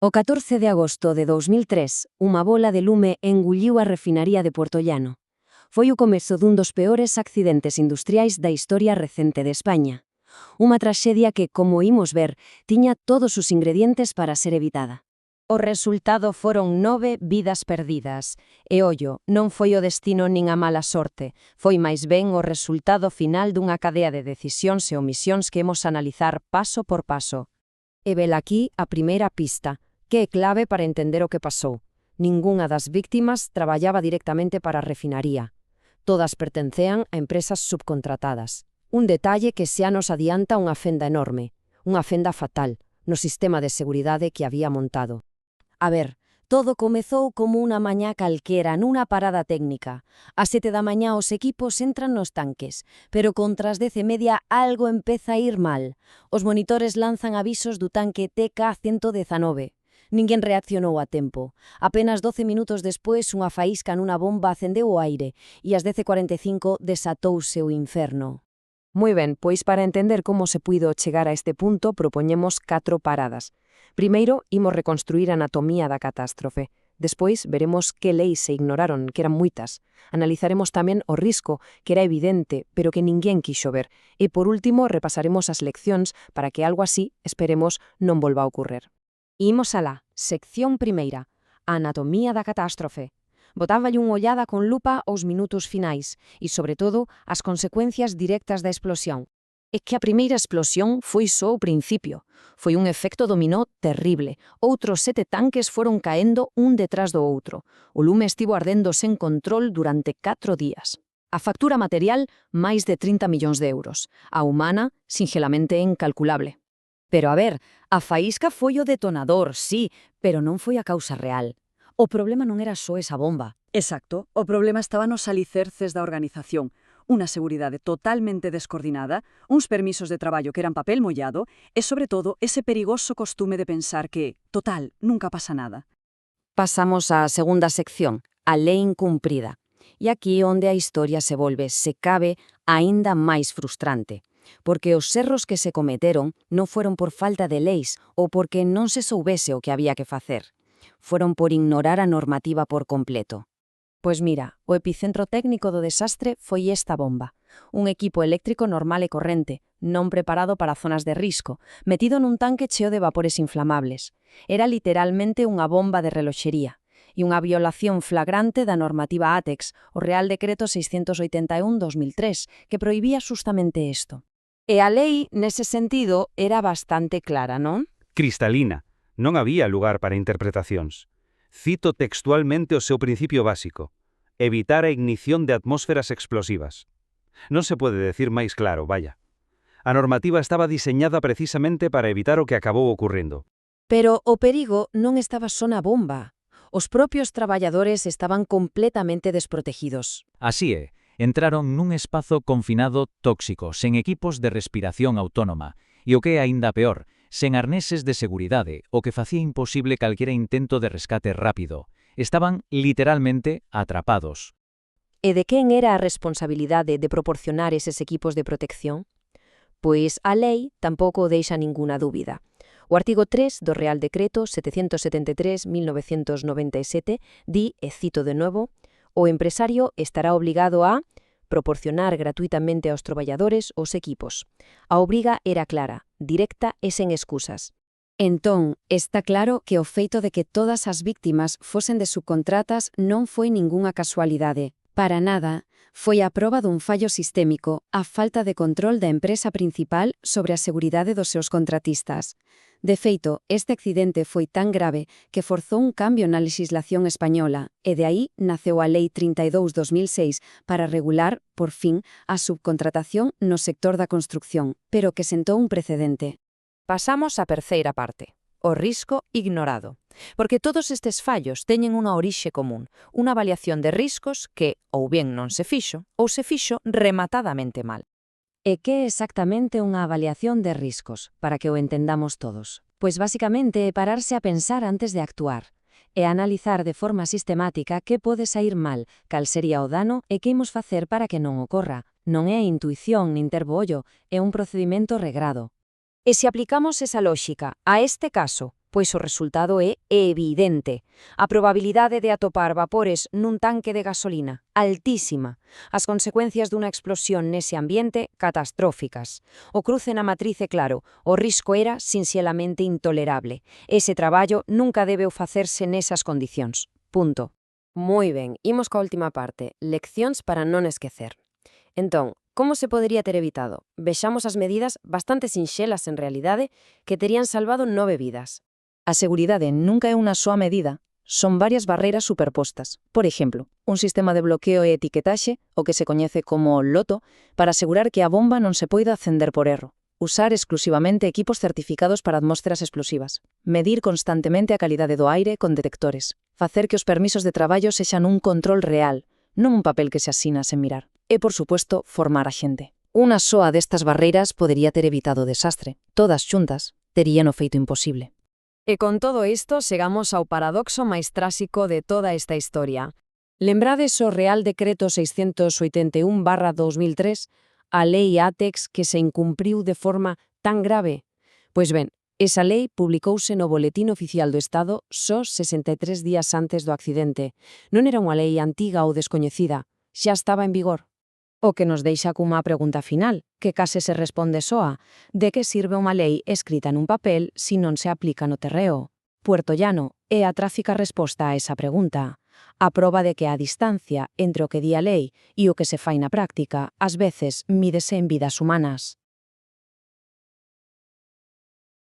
O 14 de agosto de 2003, unha bola de lume engulliu a refinaría de Puertollano. Foi o comezo dun dos peores accidentes industriais da historia recente de España. Unha traxedia que, como imos ver, tiña todos os ingredientes para ser evitada. O resultado foron 9 vidas perdidas. E ollo, non foi o destino nin a mala sorte, foi máis ben o resultado final dunha cadea de decisións e omisións que imos analizar paso por paso. E velaquí a primeira pista, que é clave para entender o que pasou. Ningunha das víctimas traballaba directamente para a refinaría. Todas pertencean a empresas subcontratadas. Un detalle que xa nos adianta unha fenda enorme, unha fenda fatal, no sistema de seguridade que había montado. A ver, todo comezou como unha mañá calquera nunha parada técnica. Ás 7 da mañá os equipos entran nos tanques, pero contra as 10:30 algo empeza a ir mal. Os monitores lanzan avisos do tanque TK-119. Ninguén reaccionou a tempo. Apenas 12 minutos despois, unha faísca nunha bomba acendeu o aire e ás 10:45 desatouse o inferno. Moi ben, pois para entender como se puido chegar a este punto, propoñemos 4 paradas. Primeiro, imos reconstruir a anatomía da catástrofe. Despois, veremos que leis se ignoraron, que eran moitas. Analizaremos tamén o risco, que era evidente, pero que ninguén quixo ver. E, por último, repasaremos as leccións para que algo así, esperemos, non volva a ocurrer. Imos alá, sección primeira, a anatomía da catástrofe. Botáballe unha ollada con lupa aos minutos finais e, sobre todo, as consecuencias directas da explosión. É que a primeira explosión foi só o principio. Foi un efecto dominó terrible. Outros 7 tanques foron caendo un detrás do outro. O lume estivo ardendo sen control durante 4 días. A factura material, máis de 30 millóns de euros. A humana, sinxelamente incalculable. Pero a ver, a faísca foi o detonador, sí, pero non foi a causa real. O problema non era só esa bomba. Exacto, o problema estaba nos alicerces da organización. Unha seguridade totalmente descoordinada, uns permisos de traballo que eran papel mollado e, sobre todo, ese perigoso costume de pensar que, total, nunca pasa nada. Pasamos á segunda sección, a lei incumprida. E aquí onde a historia se volve, se cabe, aínda máis frustrante. Porque os erros que se cometeron non foron por falta de leis ou porque non se soubese o que había que facer. Foron por ignorar a normativa por completo. Pois mira, o epicentro técnico do desastre foi esta bomba. Un equipo eléctrico normal e corrente, non preparado para zonas de risco, metido nun tanque cheo de vapores inflamables. Era literalmente unha bomba de reloxería. E unha violación flagrante da normativa ATEX, o Real Decreto 681/2003, que prohibía justamente isto. E a lei, nese sentido, era bastante clara, non? Cristalina. Non había lugar para interpretacións. Cito textualmente o seu principio básico: evitar a ignición de atmósferas explosivas. Non se pode decir máis claro, vaya. A normativa estaba diseñada precisamente para evitar o que acabou ocurrindo. Pero o perigo non estaba só na bomba. Os propios traballadores estaban completamente desprotegidos. Así é, entraron nun espazo confinado tóxico, sen equipos de respiración autónoma, e o que é aínda peor, sen arneses de seguridade, o que facía imposible calquera intento de rescate rápido. Estaban, literalmente, atrapados. E de quen era a responsabilidade de proporcionar eses equipos de protección? Pois a lei tampouco deixa ninguna dúbida. O artigo 3 do Real Decreto 773/1997 di, e cito de novo, o empresario estará obligado a proporcionar gratuitamente aos traballadores os equipos. A obriga era clara, directa e sen excusas. Entón, está claro que o feito de que todas as víctimas fosen de subcontratas non foi ningunha casualidade. Para nada, foi a proba dun fallo sistémico, a falta de control da empresa principal sobre a seguridade dos seus contratistas. De feito, este accidente foi tan grave que forzou un cambio na lexislación española e de aí naceu a Lei 32/2006 para regular, por fin, a subcontratación no sector da construcción, pero que sentou un precedente. Pasamos á terceira parte, o risco ignorado. Porque todos estes fallos teñen unha orixe común, unha avaliación de riscos que ou bien non se fixo ou se fixo rematadamente mal. E que é exactamente unha avaliación de riscos, para que o entendamos todos? Pois basicamente é pararse a pensar antes de actuar, e analizar de forma sistemática que pode sair mal, cal sería o dano e que imos facer para que non ocorra. Non é intuición nin terbollo, é un procedimento regrado. E se aplicamos esa lógica a este caso, Pois o resultado é evidente. A probabilidade de atopar vapores nun tanque de gasolina, altísima. As consecuencias dunha explosión nese ambiente, catastróficas. O cruce na matriz é claro, o risco era sinxelamente intolerable. Ese traballo nunca debeu facerse nesas condicións. Punto. Moi ben, imos coa última parte, leccións para non esquecer. Entón, como se podería ter evitado? Vexamos as medidas bastante sinxelas en realidade que terían salvado 9 vidas. A seguridade nunca é unha soa medida, son varias barreras superpostas. Por exemplo, un sistema de bloqueo e etiquetaxe, o que se coñece como loto, para asegurar que a bomba non se poida acender por erro. Usar exclusivamente equipos certificados para atmósferas explosivas. Medir constantemente a calidade do aire con detectores. Facer que os permisos de traballo sexan un control real, non un papel que se asina sen mirar. E, por supuesto, formar a xente. Unha soa destas barreiras podería ter evitado o desastre. Todas xuntas terían o feito imposible. E con todo isto, chegamos ao paradoxo máis tráxico de toda esta historia. Lembrades o Real Decreto 681/2003, a Lei ATEX que se incumpriu de forma tan grave? Pois ben, esa lei publicouse no Boletín Oficial do Estado só 63 días antes do accidente. Non era unha lei antiga ou descoñecida, xa estaba en vigor. O que nos deixa cunha pregunta final, que case se responde soa. De que sirve unha lei escrita nun papel se non se aplica no terreo? Puerto Llano é a tráfica resposta a esa pregunta. A proba de que a distancia entre o que di a lei e o que se fai na práctica ás veces mídese en vidas humanas.